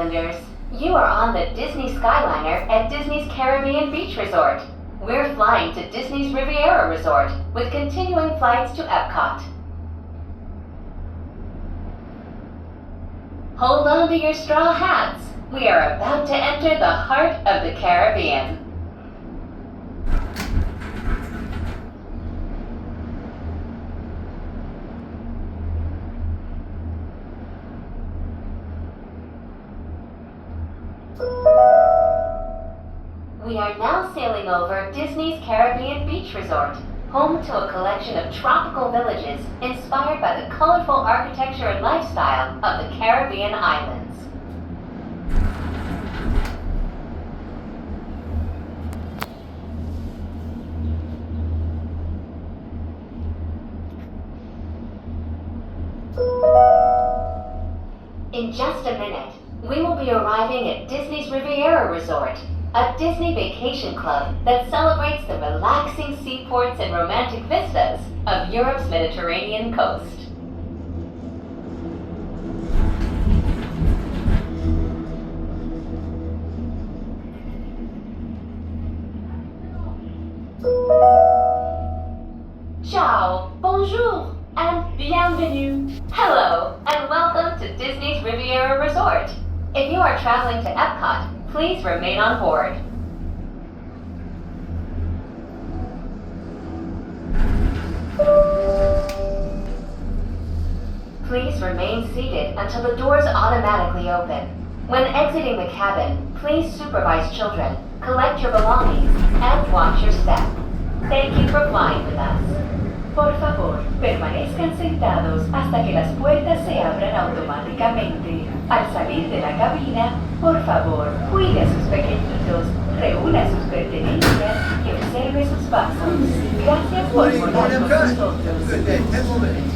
Islanders. You are on the Disney Skyliner at Disney's Caribbean Beach Resort. We're flying to Disney's Riviera Resort with continuing flights to Epcot. Hold on to your straw hats. We are about to enter the heart of the Caribbean. We are now sailing over Disney's Caribbean Beach Resort, home to a collection of tropical villages inspired by the colorful architecture and lifestyle of the Caribbean islands. In just a minute, we will be arriving at Disney's Riviera Resort, a Disney vacation club that celebrates the relaxing seaports and romantic vistas of Europe's Mediterranean coast. Ciao, bonjour, and bienvenue. Hello, and welcome to Disney's Riviera Resort. If you are traveling to Epcot, please remain on board. Please remain seated until the doors automatically open. When exiting the cabin, please supervise children, collect your belongings, and watch your step. Thank you for flying with us. Por favor, permanezcan sentados hasta que las puertas se abran automáticamente. Al salir de la cabina, por favor, cuide a sus pequeñitos, reúna sus pertenencias y observe sus pasos. Gracias por volar con nosotros. Good day. 10 more minutes.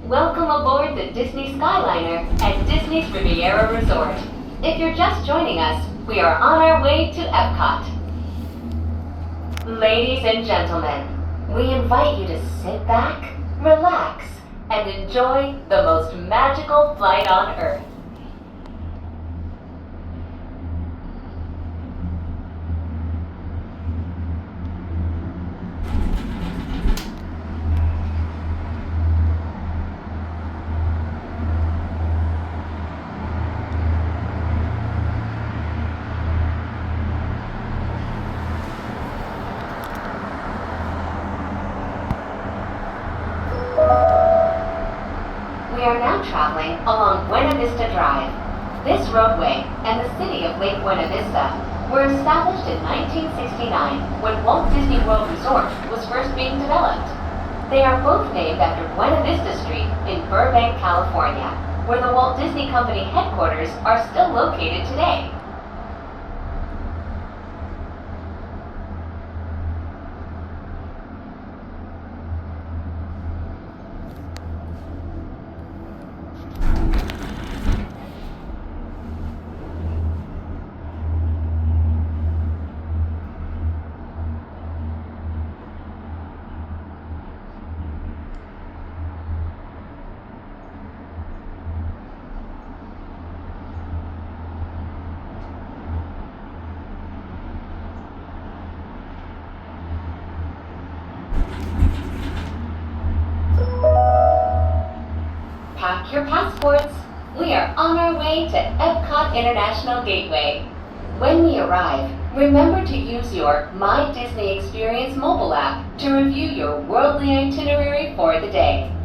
Welcome aboard the Disney Skyliner at Disney's Riviera Resort. If you're just joining us, we are on our way to Epcot. Ladies and gentlemen, we invite you to sit back, relax, and enjoy the most magical flight on Earth. We are now traveling along Buena Vista Drive. This roadway and the city of Lake Buena Vista were established in 1969 when Walt Disney World Resort was first being developed. They are both named after Buena Vista Street in Burbank, California, where the Walt Disney Company headquarters are still located today. Pack your passports. We are on our way to Epcot International Gateway. When we arrive, remember to use your My Disney Experience mobile app to review your worldly itinerary for the day.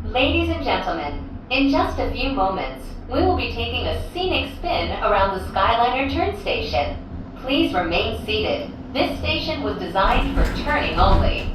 Ladies and gentlemen, in just a few moments, we will be taking a scenic spin around the Skyliner turn station. Please remain seated. This station was designed for turning only.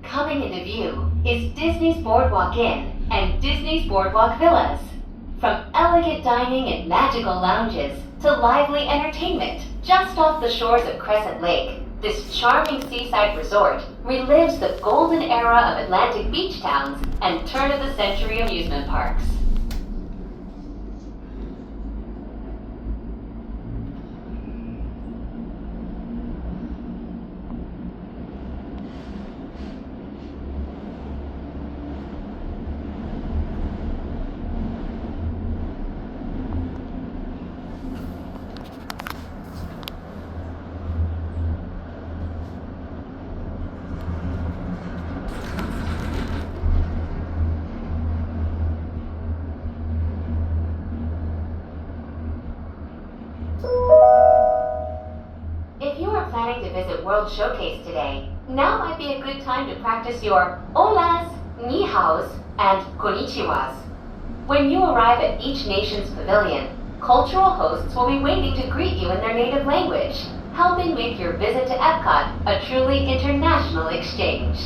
Coming into view is Disney's Boardwalk Inn and Disney's Boardwalk Villas. From elegant dining and magical lounges to lively entertainment just off the shores of Crescent Lake, This charming seaside resort relives the golden era of Atlantic beach towns and turn-of-the-century amusement parks. If you are planning to visit World Showcase today, now might be a good time to practice your olas, ni haos, and konnichiwas. When you arrive at each nation's pavilion, cultural hosts will be waiting to greet you in their native language, helping make your visit to Epcot a truly international exchange.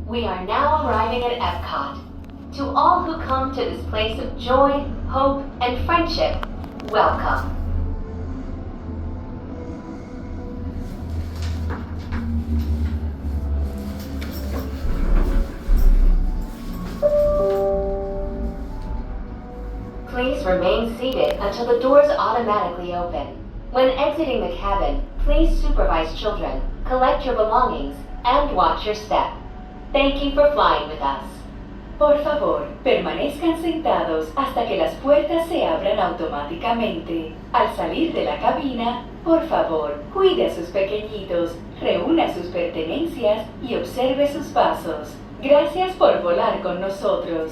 We are now arriving at Epcot. To all who come to this place of joy, hope, and friendship, welcome. Please remain seated until the doors automatically open. When exiting the cabin, please supervise children, collect your belongings, and watch your step. Thank you for flying with us. Por favor, permanezcan sentados hasta que las puertas se abran automáticamente. Al salir de la cabina, por favor, cuide a sus pequeñitos, reúna sus pertenencias y observe sus pasos. Gracias por volar con nosotros.